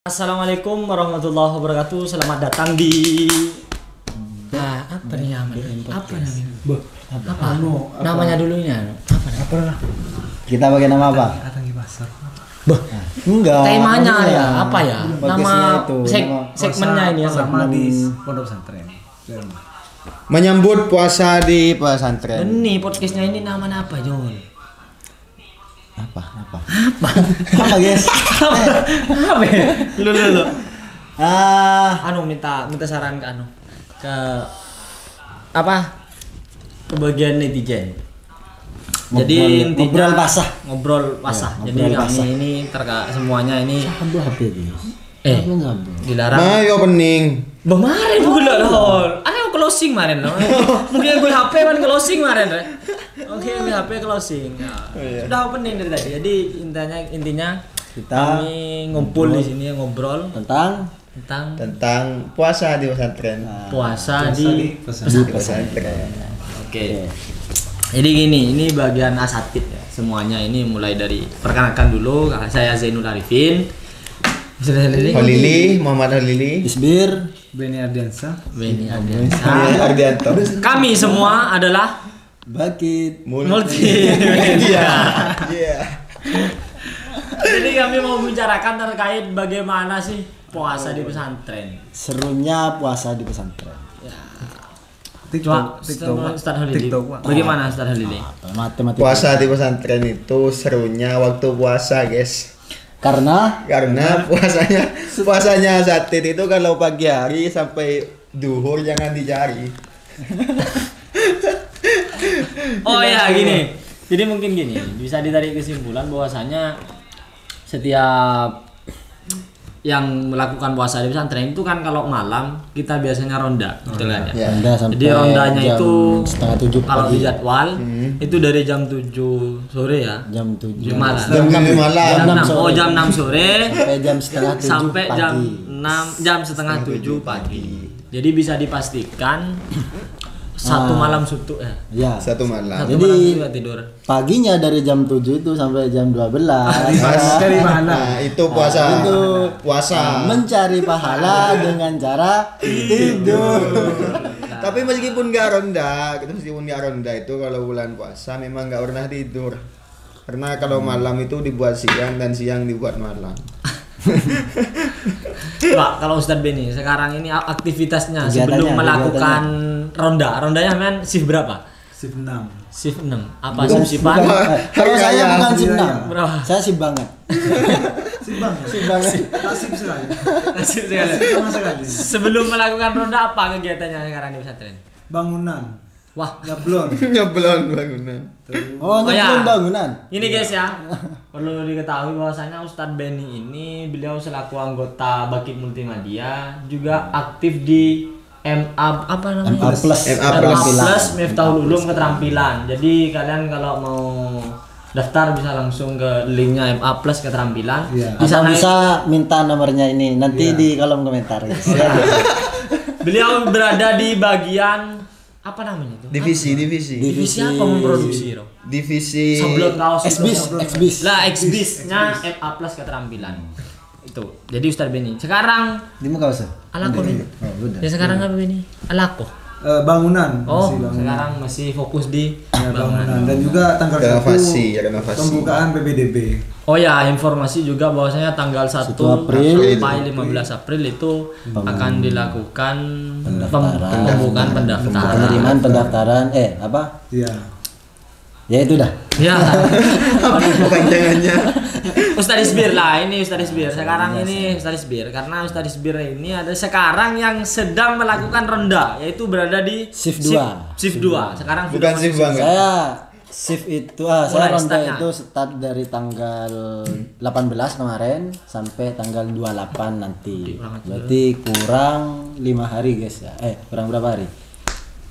Assalamualaikum warahmatullahi wabarakatuh. Selamat datang di apa nih namanya? Apa namanya? Apa? Namanya dulunya. Apa? Kita pakai nama apa? Enggak. Temanya ya, apa ya? Nama itu, segmennya ini ya. Sama di pondok pesantren. Menyambut puasa di pesantren. Ini podcastnya ini namanya apa, Jol? Apa, guys? Apa ya? Lu. Ah, Minta saran ke ke apa? Ke bagian netizen. Jadi ngobrol basah. Ngobrol basah. Ya, Jadi ngobrol kami basah. ini semuanya ini ambil HP ini. dilarang. Mayo pening. Kemarin gue lol. Ana closing kemarin loh. Mungkin gue HP kan closing kemarin. Oke, gue HP closing. Sudah opening dari tadi. Jadi intinya Kita kami ngumpul di sini ngobrol tentang puasa di pesantren. puasa di Pesantren. Oke. Jadi gini, ini bagian asatid ya. Semuanya ini mulai dari perkenalkan dulu. Saya Zainul Arifin. Halili, Muhammad Halili. Isbir. Beni Ardiansa. Beni Ardiansa. Ardianto. Kami semua adalah Bakit. multimedia. Iya. Jadi kami mau bicarakan terkait bagaimana sih puasa di pesantren. Serunya puasa di pesantren. Coba TikTok. Ustaz Halili. TikTok, Pak. Bagaimana Ustaz Halili? Matematika. Puasa di pesantren itu serunya waktu puasa, guys. Karena Karena puasanya satid itu kalau pagi hari sampai duhur jangan dicari. Oh ya gini. Jadi mungkin gini, bisa ditarik kesimpulan bahwasanya setiap yang melakukan puasa di pesantren itu kan kalau malam kita biasanya ronda, betul kan ya? Ronda sampai Jadi rondanya jam itu setengah 7 kalau pagi. di jadwal itu dari jam 7 sore ya. Jam 7 Malam. Jam 6 malam. Jam 6. sore. Oh, jam 6 sore sampai jam setengah 7 sampai pagi. jam setengah 7 pagi. Jadi bisa dipastikan satu malam suntuk ya. Ya. Satu malam. Satu Jadi- malam juga tidur. Paginya dari jam 7 itu sampai jam 12. Dari mana? Nah, itu puasa. itu Puasa. mencari pahala dengan cara tidur. Tapi meskipun nggak ronda itu kalau bulan puasa memang nggak pernah tidur. Karena kalau malam itu dibuat siang dan siang dibuat malam. Pak, kalau Ustadz Beni sekarang ini aktivitasnya Kegiatannya, sebelum melakukan rondanya men shift berapa? Shift 6. Shift 6. Apa shift-shiftan? Kalau Hari saya raya. bukan sip Iya, 6. Berapa? Saya sip banget. Sip banget. Sip banget. Sip sekali. Shift sekali. Sama sekali. Sebelum melakukan ronda apa kegiatannya sekarang di pesantren? Bangunan. Wah, Nyablon. Nyeblon bangunan. Oh, Oh, ya. belum bangunan. ini guys ya, perlu diketahui bahwasanya Ustadz Beni ini beliau selaku anggota Bakit Multimedia juga aktif di MA apa namanya? MA Plus. MA Plus Miftahul Ulum Keterampilan. Jadi kalian kalau mau daftar bisa langsung ke linknya MA Plus Keterampilan. Iya. Di sana Bisa minta nomornya ini nanti Iya. di kolom komentar. Guys. beliau berada di bagian apa namanya itu? Divisi. Divisi apa memproduksi, Ro? Divisi Sablon kaos itu. Xbis. Lah Xbis-nya MA Plus Keterampilan. Itu. Jadi Ustadz Beni. Sekarang Di muka usah. alako nih. Oh, udah. Ya sekarang apa Beni? Alako. Bangunan. Oh, Masih bangunan. sekarang masih fokus di Ya, bangunan. bangunan. Dan juga tanggal 1 renovasi. pembukaan PPDB. Oh ya, informasi juga bahwasanya tanggal 1 1 April sampai 15 April itu akan dilakukan Pendaftaran. pembukaan pendaftaran. Penerimaan pendaftaran apa? Iya. Ya itu dah. Ya. Panjangannya. Ustadz Isbir lah, ini Ustadz Isbir. Sekarang ini Ustadz Isbir karena Ustadz Isbir ini ada sekarang yang sedang melakukan ronda yaitu berada di Shift 2. Shift 2. Sekarang Bukan sudah shift masuk- banget. Saya shift itu saya Mulai ronda startnya. itu start dari tanggal 18 kemarin sampai tanggal 28 nanti. Berarti kurang 5 hari guys ya. Kurang berapa hari?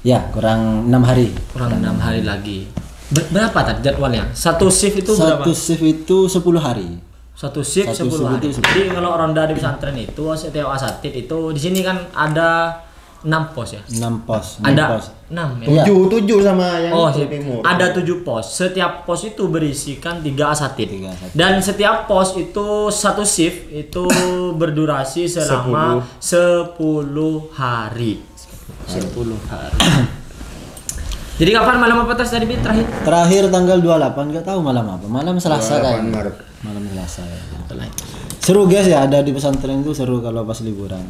Ya, kurang 6 hari. kurang 6 hari lagi. Berapa tadi jadwalnya? Satu shift itu berapa? Satu shift itu 10 hari. Satu shift Satu 10 hari. shift itu Jadi kalau ronda di pesantren itu setiap asatid itu di sini kan ada 6 pos ya? 6 pos. Ada pos. 6 ya? Iya. Tujuh sama yang Oh, timur. ada 7 pos. Setiap pos itu berisikan 3 asatid. 3 asatid. Dan setiap pos itu satu shift itu berdurasi selama 10 hari. 10 hari. Jadi kapan malam apa tadi Bin, terakhir? Terakhir tanggal 28 enggak tahu malam apa. Malam Selasa 28 kan. Maret. Malam Selasa ya. Seru guys ya, ada di pesantren itu seru kalau pas liburan.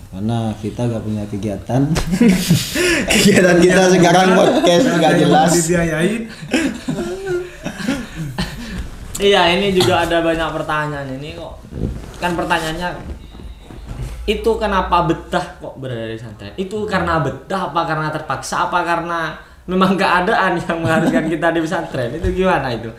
Karena kita gak punya kegiatan. Kegiatan kita sekarang podcast nggak jelas. Dibiayain. Iya, ini juga ada banyak pertanyaan ini kok. Kan pertanyaannya itu kenapa betah kok berada di pesantren? Itu karena betah apa karena terpaksa apa karena memang keadaan yang mengharuskan kita di pesantren? Itu gimana itu?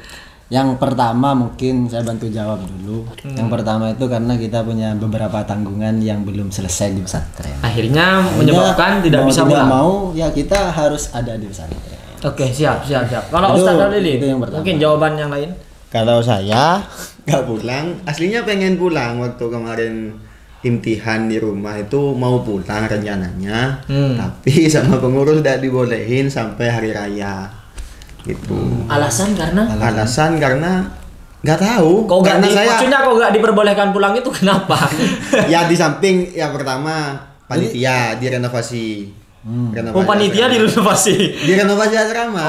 Yang pertama mungkin saya bantu jawab dulu. Yang pertama itu karena kita punya beberapa tanggungan yang belum selesai di pesantren. Akhirnya menyebabkan tidak bisa tidak pulang. mau ya kita harus ada di pesantren. Oke, siap. Kalau Itu- Ustaz Lili, itu yang pertama. mungkin jawaban yang lain. Kalau saya nggak pulang, aslinya pengen pulang waktu kemarin imtihan di rumah itu mau pulang rencananya, tapi sama pengurus tidak dibolehin sampai hari raya. Gitu. Alasan karena Alasan karena nggak tahu. kok nggak karena maksudnya kok nggak diperbolehkan pulang itu kenapa? ya di samping yang pertama panitia direnovasi. Oh, panitia direnovasi. Direnovasi asrama.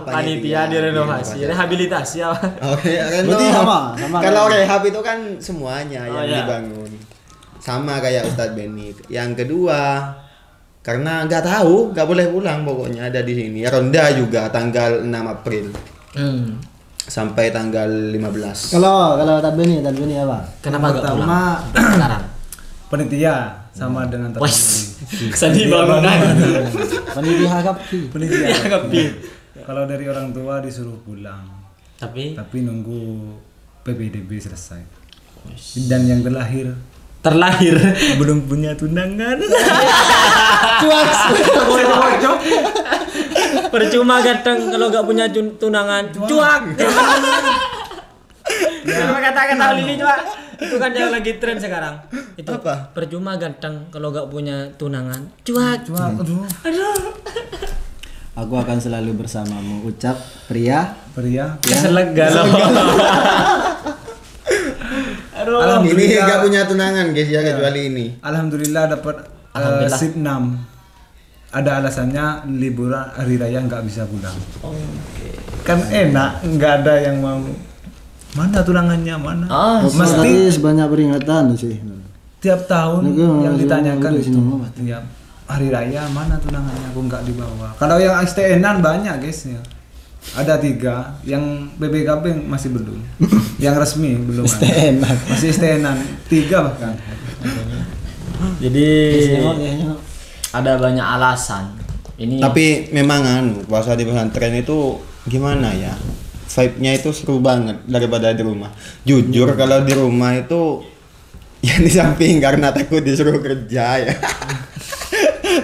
Panitia direnovasi. Rehabilitasi apa? Oke, Berarti sama Kalau kan? rehab itu kan semuanya Oh, yang iya. dibangun. Sama kayak Ustadz Benny. Yang kedua, karena nggak tahu, nggak boleh pulang pokoknya ada di sini. Ronda juga tanggal 6 April sampai tanggal 15. Kalau Tadbeni apa? Kenapa nggak pulang? Pertama Sekarang. penitia sama dengan Wes, sedih bangunan. Panitia Kapki. penitia. Ya, Kapki. Kalau dari orang tua disuruh pulang, Tapi tapi nunggu PPDB selesai. Dan yang terlahir belum punya tunangan. percuma ganteng kalau nggak punya tunangan. Cuak. Cuma kata-kata Lili cuak. Itu kan yang lagi tren sekarang. Itu Apa? percuma ganteng kalau nggak punya tunangan. Cuak. Aduh. Aku akan selalu bersamamu. Ucap pria. Keselak galau. Aduh. Ini nggak punya tunangan guys ya kecuali ini. Alhamdulillah dapat Alhamdulillah. SIP 6. Ada alasannya liburan hari raya nggak bisa pulang. Kan enak, nggak ada yang mau. Mana tunangannya mana? Mesti Mesti sebanyak peringatan sih. tiap tahun Nggak, yang nggak, ditanyakan nggak, itu. nggak, Tiap hari raya mana tunangannya aku nggak dibawa. Kalau yang STN-an banyak guys ya. Ada 3, yang BPKB masih belum. Yang resmi belum ada. STN-an. Masih STN-an 3 bahkan. Jadi Nengok. ada banyak alasan. Ini Tapi memang puasa di pesantren itu gimana ya? Vibe-nya itu seru banget daripada di rumah. Jujur kalau di rumah itu yang di samping karena takut disuruh kerja ya.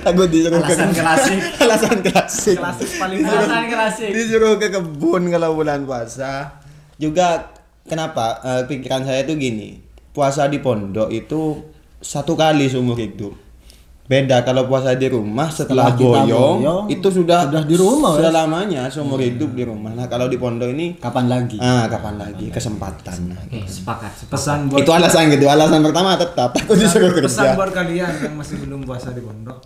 Takut disuruh alasan klasik. Alasan klasik. Alasan klasik. Disuruh ke kebun kalau bulan puasa. Juga kenapa pikiran saya tuh gini. Puasa di pondok itu 1 kali seumur hidup. Beda kalau puasa di rumah setelah kita boyong itu sudah di rumah, sudah lamanya seumur hidup di rumah. Nah, kalau di pondok ini Kapan lagi? kapan lagi kesempatan. Oke, sepakat. Pesan buat Itu alasan gitu. Alasan pertama tetap takut disuruh pesan kerja. buat kalian yang masih belum puasa di pondok.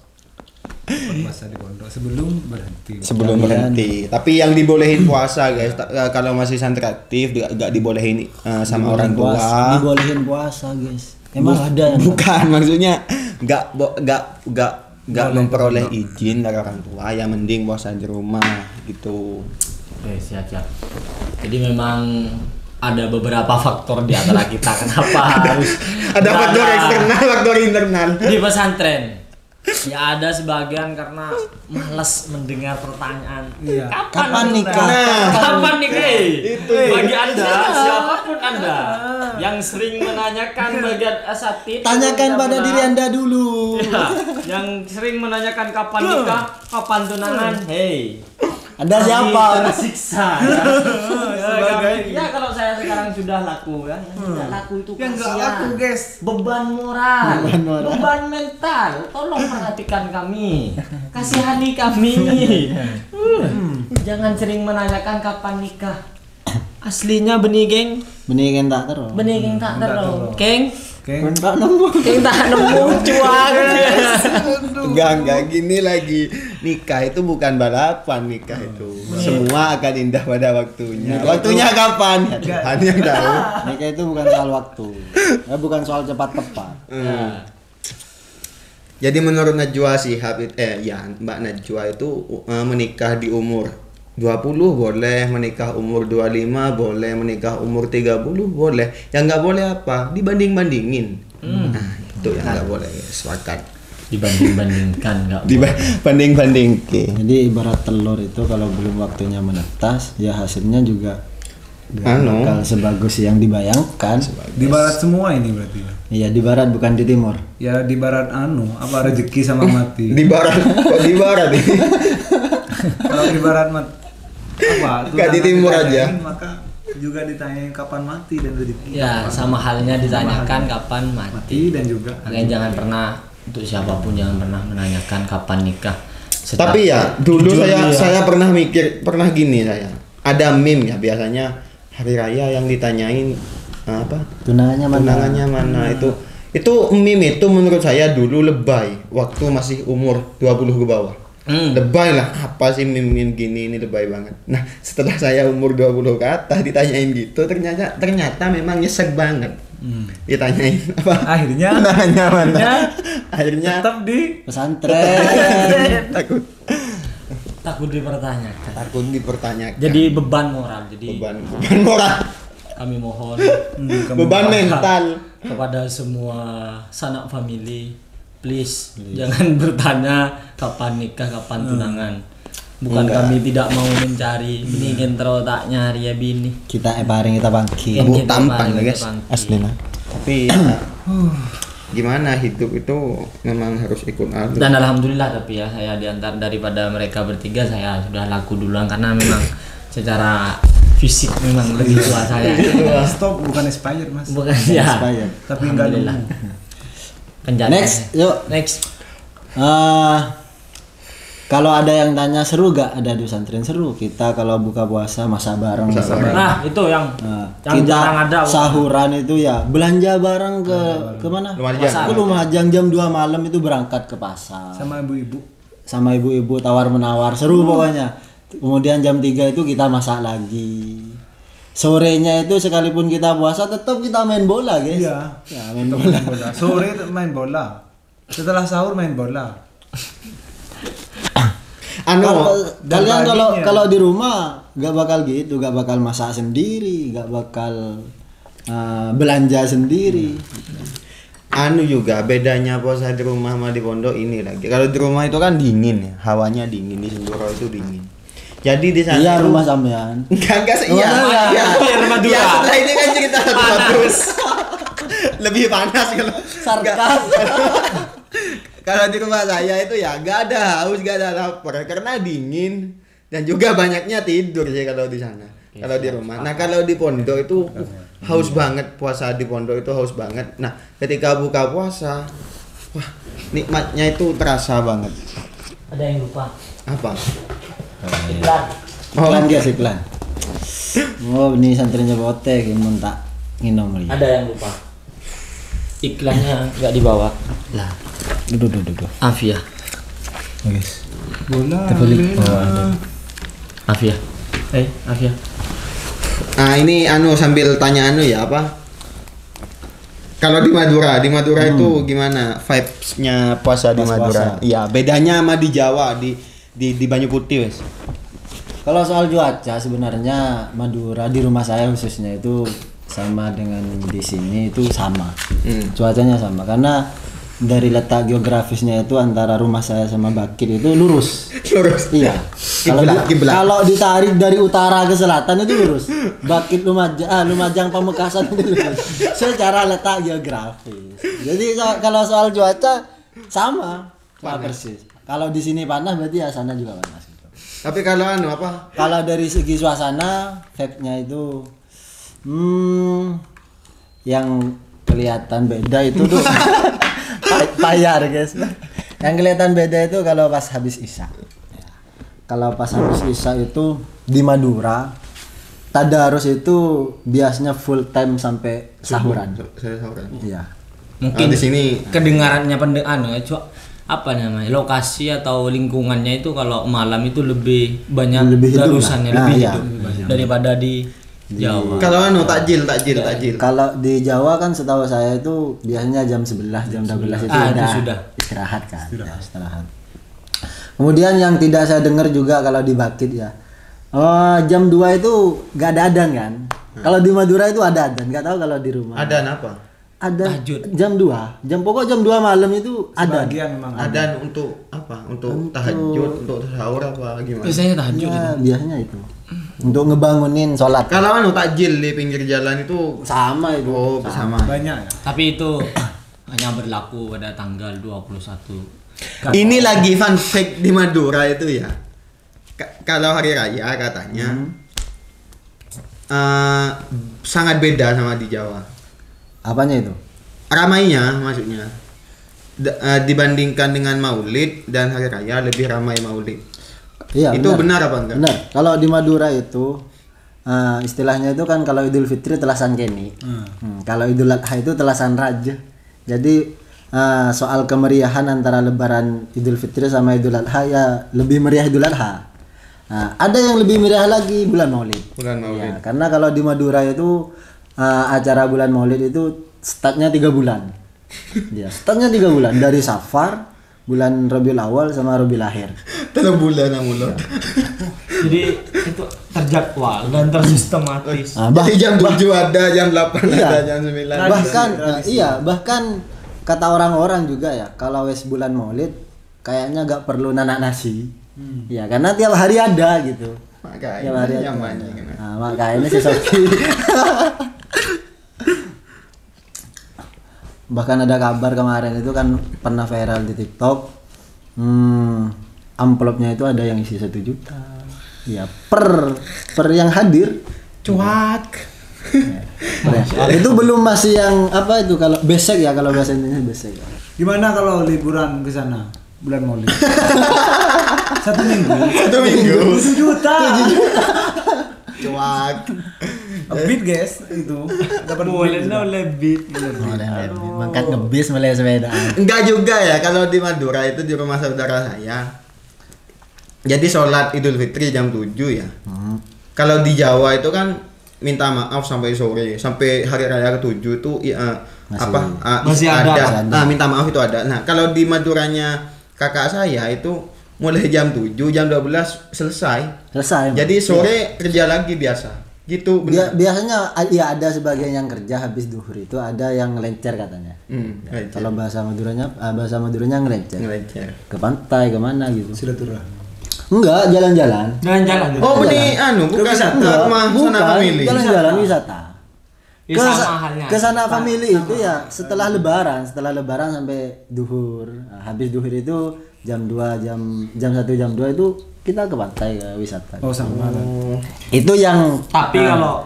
Puasa di pondok sebelum berhenti. Sebelum berhenti. Tapi yang dibolehin puasa guys, kalau masih santri aktif gak dibolehin sama orang tua. Dibolehin puasa, guys. Emang ada yang Bukan, maksudnya nggak memperoleh izin dari orang tua, yang mending puasa di rumah gitu. Oke, siap. Jadi memang ada beberapa faktor di antara kita kenapa harus Ada faktor berada eksternal, faktor internal. di pesantren. Ya ada sebagian karena malas mendengar pertanyaan. Iya. Kapan nikah? Nah, Kapan nikah? Bagi Anda, siapapun Anda yang sering menanyakan bagian asatid, Tanyakan pada diri Anda dulu. Ya, yang sering menanyakan kapan nikah, kapan tunangan. Hey, Anda kami siapa? tersiksa. Ya kalau saya sekarang sudah laku ya, yang tidak laku itu Yang nggak kasihan. laku, guys. Beban moral, Beban moral. beban mental. Tolong perhatikan kami, kasihani kami. Jangan sering menanyakan kapan nikah. Aslinya benih geng, Benih kan tak terus. benih geng tak terlalu, geng, Oke. Tak nemu. geng tak nemu cuan. Enggak gini lagi. Nikah itu bukan balapan, nikah itu. Semua akan indah pada waktunya. Waktunya kapan? Ya Tuhan yang tahu. Nikah itu bukan soal waktu. Bukan soal cepat tepat. Jadi menurut Najwa Shihab Mbak Najwa itu menikah di umur 20 boleh, menikah umur 25 boleh, menikah umur 30 boleh. Yang nggak boleh apa? Dibanding-bandingin. Nah, itu yang nggak boleh, sepakat. Dibanding-bandingkan enggak. Dibanding-bandingin. Jadi ibarat telur itu kalau belum waktunya menetas, ya hasilnya juga nggak Anu. bakal sebagus yang dibayangkan. Di barat semua ini berarti. Iya, di barat bukan di timur. Ya di barat apa rezeki sama mati. Di barat, kok di barat ini? Kalau di barat apa? Nggak di tunangan timur ditanyain, aja. Maka juga ditanyain kapan mati dan rezeki. Ya, sama halnya ditanyakan kapan mati. Mati dan juga. Makanya jangan pernah, untuk siapapun jangan pernah menanyakan kapan nikah. Tapi ya dulu saya pernah pernah gini saya. Ada meme ya biasanya hari raya yang ditanyain apa? Tunangannya mana? Tunangannya mana itu meme itu menurut saya dulu lebay waktu masih umur 20 ke bawah. Lebay lah, apa sih meme gini, ini lebay banget. Nah, setelah saya umur 20 ke atas ditanyain gitu, ternyata memang nyesek banget. Ditanyain apa? Akhirnya Tunangannya mana? Akhirnya tetap di Pesantren. Takut dipertanyakan. takut dipertanyakan. Jadi beban moral. Jadi beban moral, kami mohon beban mental. kepada semua sanak family, please jangan bertanya kapan nikah, kapan tunangan. Bukan Enggak. kami tidak mau mencari, mendingin terus tak nyari ya bini. Kita bareng kita bangkit. Yang Bu kita tampan paling lah guys, bangkit. asli nah. Tapi ya, gimana hidup itu memang harus ikut alur. Dan alhamdulillah tapi ya saya diantar daripada mereka bertiga saya sudah laku duluan karena memang secara fisik memang lebih tua saya. stop bukan expired mas. Bukan ya. Expired. Tapi enggak dulu. Alhamdulillah. Penjara. Next, yuk. Next. Kalau ada yang tanya seru gak ada di pesantren? Seru. Kita kalau buka puasa masak bareng. Nah, itu yang Kita jarang ada. sahuran itu ya belanja bareng ke mana? Lumajang. Ke Lumajang jam 2 malam itu berangkat ke pasar. Sama ibu-ibu. Sama ibu-ibu tawar menawar, seru pokoknya. Kemudian jam 3 itu kita masak lagi. Sorenya itu sekalipun kita puasa tetap kita main bola, guys. Iya. Ya, main bola. Sore main bola. Setelah sahur main bola. Kalian paginya. kalau di rumah gak bakal gitu, gak bakal masak sendiri, gak bakal belanja sendiri. Juga bedanya puasa di rumah sama di pondok ini lagi. Kalau di rumah itu kan dingin ya, hawanya dingin, di Sindoro itu dingin. Jadi di sana Iya, tuh- rumah sampean. Enggak Rumah saya. Iya, rumah dua. Ya, setelah ini kan cerita satu bagus. Lebih panas kalau Sarkas. kalau di rumah saya itu ya nggak ada haus, nggak ada lapar karena dingin dan juga banyaknya tidur sih kalau di sana. Kalau di rumah. Nah, kalau di pondok itu haus banget, puasa di pondok itu haus banget. Nah, ketika buka puasa, wah, nikmatnya itu terasa banget. Ada yang lupa. Apa? Iklan. Iklan guys, iklan. Oh, ini santrinya bote gimana tak nginom lagi. Ada yang lupa. Iklannya nggak dibawa. Lah, Duduk. Afia. Guys. Bola. Terbalik. Afia. Afia. Nah, ini sambil tanya ya apa? Kalau di Madura itu gimana vibes-nya puasa di Pas Madura? puasa. Iya, bedanya sama di Jawa di Banyu Putih, wes. Kalau soal cuaca sebenarnya Madura di rumah saya khususnya itu sama dengan di sini itu sama. Cuacanya sama karena dari letak geografisnya itu antara rumah saya sama Bakit itu lurus. Lurus. Iya. Kiblat. Kalau ditarik dari utara ke selatan itu lurus. Bakit Lumajang Pamekasan itu lurus. Secara letak geografis. Jadi kalau soal cuaca sama persis. Kalau di sini panas berarti ya sana juga panas gitu. Tapi kalau apa? Kalau dari segi suasana, vibe-nya itu yang kelihatan beda itu tuh payar guys. Yang kelihatan beda itu kalau pas habis isya. Kalau pas habis isya itu di Madura, tadarus itu biasanya full time sampai sahuran. Saya sahuran. Iya. Mungkin di sini kedengarannya apa namanya, lokasi atau lingkungannya itu kalau malam itu lebih banyak Lebih hidup darusannya, lah. lebih Nah, iya. hidup daripada di Jawa. kalau takjil. Kalau di Jawa kan setahu saya itu biasanya jam 11, jam 12 itu itu udah sudah. istirahat kan. Ya, istirahat. Kemudian yang tidak saya dengar juga kalau di Bakit ya. Jam 2 itu gak ada adzan kan. Kalau di Madura itu ada adzan, gak tahu kalau di rumah. Ada apa? Ada Tahajud. jam 2. Jam 2 malam itu ada. Sebagian memang Ada untuk apa? Untuk tahajud, untuk sahur apa gimana? Biasanya tahajud Ya, itu. biasanya itu. Untuk ngebangunin sholat. Kalau takjil di pinggir jalan itu Sama itu. oh sama. banyak ya. Tapi itu hanya berlaku pada tanggal 21. Ini lagi fun fact di Madura itu ya. Kalau hari raya katanya sangat beda sama di Jawa. Apanya itu? Ramainya maksudnya. Dibandingkan dengan Maulid dan hari raya lebih ramai Maulid. Iya, Itu benar apa enggak? Benar. Kalau di Madura itu istilahnya itu kan kalau Idul Fitri telasan keni. Kalau Idul Adha itu telasan raja. Jadi soal kemeriahan antara Lebaran Idul Fitri sama Idul Adha ya lebih meriah Idul Adha. Ada yang lebih meriah lagi bulan Maulid. Bulan Maulid. Ya, karena kalau di Madura itu acara bulan Maulid itu startnya 3 bulan. Ya, startnya 3 bulan dari Safar, bulan Rabiul Awal sama Rabiul Akhir. 3 bulan mulot. Jadi itu terjadwal dan tersistematis. Nah, Jadi jam 7 ada, jam 8 Iya. ada, jam 9 ada. bahkan kata orang-orang juga ya, kalau wes bulan Maulid kayaknya gak perlu nanak nasi. Ya, karena tiap hari ada gitu. Makanya Tiap hari ada. nyamannya kan. Nah, makanya si Soki. Bahkan ada kabar kemarin itu kan pernah viral di TikTok. Amplopnya itu ada yang isi 1 juta. Ya, per yang hadir. Cuak. Ya. Itu belum masih yang apa itu kalau besek ya, kalau bahasa Indonesia besek ya. Gimana kalau liburan ke sana bulan Maulid? 1 minggu. 1 minggu. 7 juta. Cuak. Beat guys itu. Dapat Boleh lebih. Mangkat ngebis mulai sepeda. Enggak juga ya kalau di Madura itu di rumah saudara saya. Jadi sholat Idul Fitri jam 7 ya. Kalau di Jawa itu kan minta maaf sampai sore, sampai hari raya ke-7 itu Masih ada. minta maaf itu ada. Nah, kalau di Maduranya kakak saya itu mulai jam 7, jam 12 selesai. Jadi sore kerja lagi biasa. Gitu benar. Biasanya ya ada sebagian yang kerja habis duhur itu, ada yang ngelencer katanya. Ngelencer. Kalau bahasa Maduranya ngelencer. Ngelencer. Ke pantai kemana gitu. Silaturahmi. Enggak, jalan-jalan. Jalan-jalan. Oh, ini bukan wisata. rumah sana family. Jalan-jalan wisata. Ya, sama halnya. Ke sana family itu ya setelah lebaran sampai duhur. Nah, habis duhur itu jam 2, jam 1, jam 2 itu kita ke pantai ke wisata. Oh, sama. Itu yang Tapi kalau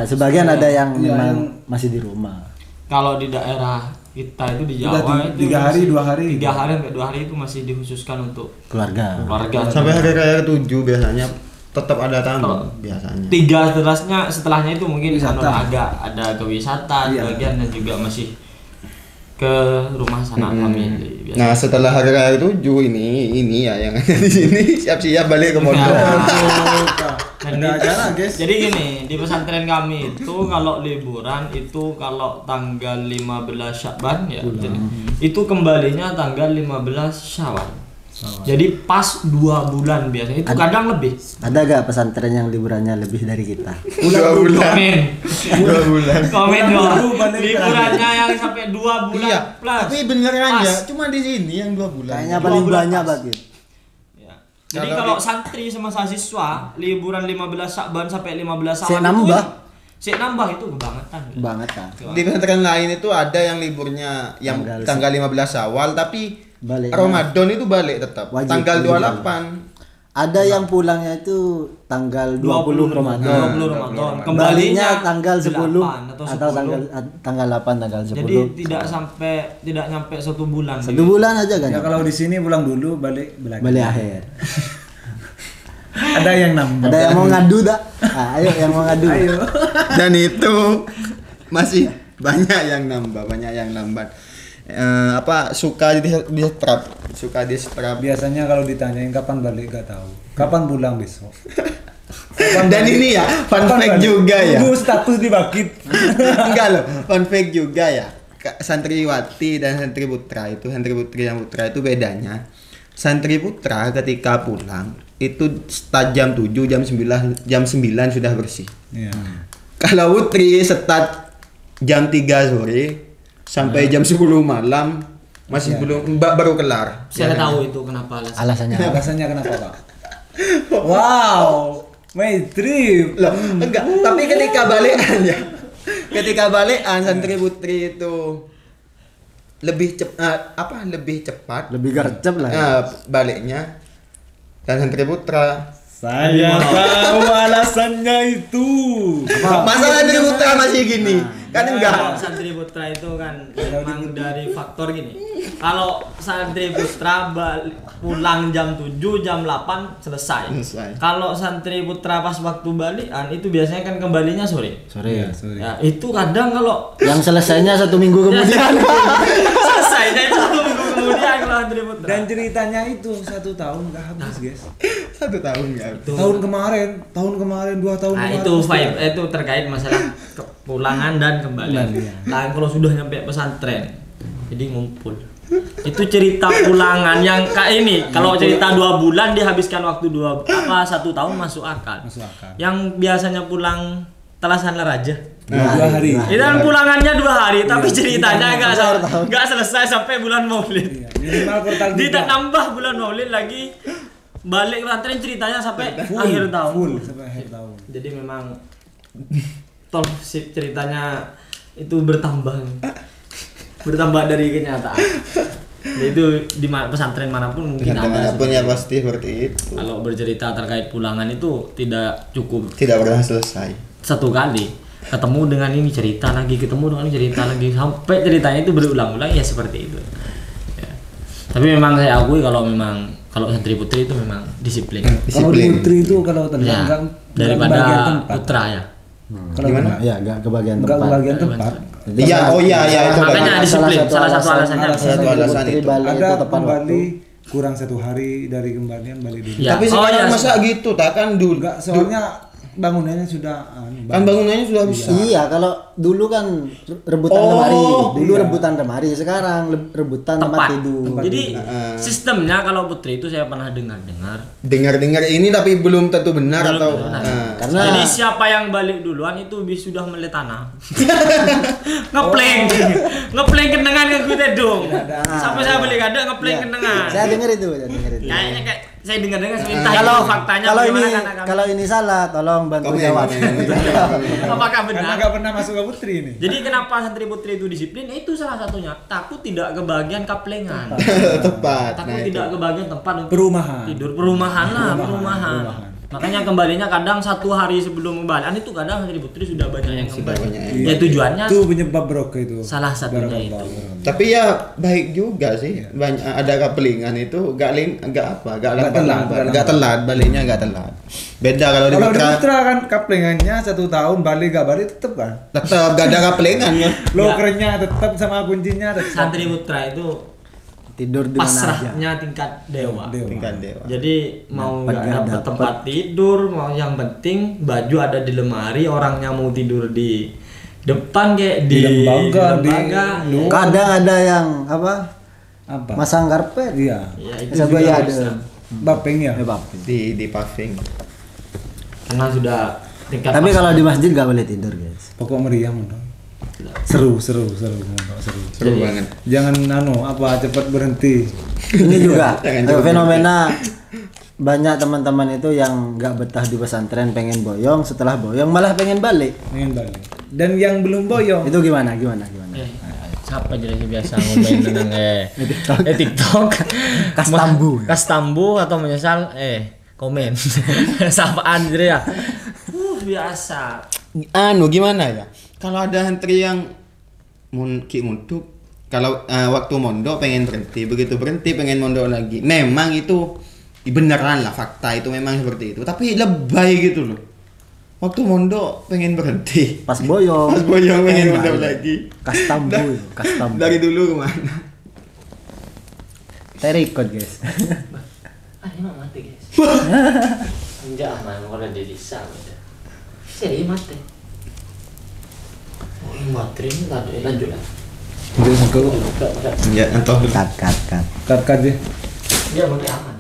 sebagian ada yang Iya, memang yang- masih di rumah. kalau di daerah kita itu di Udah Jawa itu 3 hari, 2 hari. 3 hari sampai 2 hari itu masih dikhususkan untuk Keluarga. keluarga. Sampai hari raya ke-7 biasanya tetap ada tamu biasanya. 3 setelahnya itu mungkin Wisata. ada ke wisata Iya. bagian dan juga masih ke rumah sanak family biasa. Nah, setelah hari raya ke-7 ini ya yang ada di sini siap-siap balik ke pondok. Dan Ada acara guys. Jadi gini, di pesantren kami itu kalau liburan itu kalau tanggal 15 Syakban ya, jadi, itu kembalinya tanggal 15 Syawal. Jadi pas 2 bulan biasanya itu kadang lebih. Ada gak pesantren yang liburannya lebih dari kita? 2 bulan. Komen. 2 bulan. Komen Bulan dong. baru balik Liburannya yang sampai 2 bulan Iya, plus. tapi beneran Pas. ya, cuma di sini yang 2 bulan. Kayaknya 2 paling bulan banyak pas. banget. Ya. Jadi kalau santri sama mahasiswa liburan 15 Syakban sampai 15 Sik Syawal nambah. Sik nambah itu kebangetan. Banget kan. Di pesantren lain itu ada yang liburnya yang tanggal 15 Syawal tapi Balik. Ramadan itu balik tetap. Wajib Tanggal liburan. 28. ada yang pulangnya itu tanggal 20 Ramadan. 20 Ramadan. Kembalinya tanggal 10 8 atau tanggal 8 tanggal 10. Jadi tidak nyampe 1 bulan. 1 bulan aja kan. Ya kalau di sini pulang dulu balik Balik akhir. Ada yang nambah. Ada yang mau ngadu tak? Ayo yang mau ngadu. Ayo. Dan itu masih banyak yang nambah. Suka di strap. Biasanya kalau ditanyain kapan balik gak tahu. Kapan pulang besok? Dan ini ya fun fact juga ya. Tunggu status dibakit. Enggak loh, fun fact juga ya. Santriwati dan santri putra itu bedanya. Santri putra ketika pulang itu start jam 7, jam 9 sudah bersih. Iya. Kalau putri start jam 3 sore sampai jam 10 malam masih belum baru kelar. Saya tahu itu kenapa alasannya. Alasannya. Alasannya kenapa, Pak? Wow, Maitri. Loh, enggak, tapi ketika balikan santri putri itu lebih cepat, Lebih gercep lah. baliknya. Dan santri putra Saya tahu alasannya itu. masalah santri putra masih gini kan enggak. Santri putra itu kan memang dari faktor gini. Kalau santri putra pulang jam 7, jam 8 selesai. Kalau santri putra pas waktu balikan itu biasanya kan kembalinya sore. Sore. Sorry. Ya, itu kadang kalau Yang selesainya 1 minggu kemudian. selesai dan itu 1 minggu kemudian kalau santri putra. Dan ceritanya itu 1 tahun gak habis, guys. 1 tahun ya. Tahun kemarin, 2 tahun Nah kemarin. itu vibe, itu terkait masalah kepulangan dan kembali. Nah kalau sudah nyampe pesantren, jadi ngumpul. Itu cerita pulangan yang kayak ini. Kalau cerita 2 bulan dihabiskan waktu 1 tahun masuk akal. Yang biasanya pulang Telasan Raja. 2 hari. Itu kan pulangannya 2 hari, tapi ceritanya nggak selesai sampai bulan Maulid. Minimal kuartal 3. Tidak nambah bulan Maulid lagi. Balik pesantren ceritanya sampai akhir tahun. Full sampai akhir tahun. Jadi memang ceritanya itu bertambah dari kenyataan. Jadi itu di pesantren manapun mungkin ada. Manapun ya pasti seperti itu. Kalau bercerita terkait pulangan itu tidak cukup Tidak pernah selesai. 1 kali. Ketemu dengan ini cerita lagi, ketemu dengan ini cerita lagi sampai ceritanya itu berulang-ulang ya seperti itu. Ya. Tapi memang saya akui kalau santri putri itu memang disiplin. Kalau di putri itu kalau Ya, tenang daripada putra ya. Kalau Gimana? gimana? Ya, enggak kebagian Enggak tempat. kebagian tempat. Iya, oh iya itu Makanya bagus. disiplin, salah satu alasannya. Satu alasan itu. Ada tepat kembali waktu. kurang 1 hari dari kembalian balik dulu. Ya. Tapi sekarang masa gitu, tak kan dulu. Enggak, soalnya bangunannya sudah Kan bangunannya sudah bisa. Iya, kalau dulu kan rebutan lemari. Dulu rebutan lemari, sekarang rebutan tempat tidur. Jadi sistemnya kalau putri itu saya pernah dengar. Dengar ini tapi belum tentu benar Belum atau tentu benar. Karena Jadi siapa yang balik duluan itu sudah melek tanah. Ngepleng kendengan ke kita dong. Sampai saya balik ada ngepleng kendengan. saya dengar itu. Kayaknya kayak saya dengar entah Kalau itu faktanya kalau bagaimana ini karena kami- kalau ini salah, tolong bantu Komen. jawab. apakah karena benar? enggak pernah masuk ke putri ini. Jadi kenapa santri putri itu disiplin? Itu salah satunya. Takut tidak kebagian kaplengan. tepat. Takut Nah, tidak itu. kebagian tempat untuk Perumahan. tidur. Perumahan. Makanya kembalinya kadang 1 hari sebelum kembalian itu kadang santri putri sudah banyak yang kembali. banyak Ya tujuannya Itu penyebab barokah itu. salah satunya itu. Barakallah. Tapi ya baik juga sih. Banyak ada kapelingan itu enggak telat, baliknya enggak telat. Beda kalau di Kalau di putra putra kan kaplengannya 1 tahun balik gak balik tetep kan. tetap enggak ada kapelingan ya. Lokernya tetap sama kuncinya tetap. Santri putra itu Tidur di mana aja. pasrahnya tingkat dewa. Tingkat dewa. Jadi mau Dapat nggak nggak dapat dapat. tempat tidur, mau yang penting baju ada di lemari, orangnya mau tidur di depan kayak di lembaga, lembaga. Kadang ada yang apa? Apa? Masang karpet. Iya. Ya, itu Saya juga ya harus. ada. Bapeng ya. Di paving. Karena sudah tingkat Tapi kalau di masjid nggak boleh tidur, guys. Pokok meriam dong. Seru mondok, seru. Seru banget. Jangan cepat berhenti. Ini juga Jangan coba fenomena banyak teman-teman itu yang nggak betah di pesantren, pengen boyong, setelah boyong malah pengen balik. Pengen balik. Dan yang belum boyong Itu gimana? siapa jadi biasa ngomongin tentang TikTok. Kastambu. Kastambu atau menyesal komen. Sapaan gitu ya. Biasa. Gimana ya? Kalau ada antri yang mondok, kalau waktu mondok pengen berhenti, begitu berhenti pengen mondok lagi. Memang itu beneran lah, fakta itu memang seperti itu. Tapi lebay gitu loh. Waktu mondok pengen berhenti, Pas boyong pengen mondok lagi. custom. Dari dulu kemana? Record guys. Ini mah mati guys. Enggak man, kalau dia bisa udah. Saya mati. Oh ini mati ini tadi lanjut lah. Jadi sangka Ya, entah dulu. Cut. kat dia. Dia mati aman.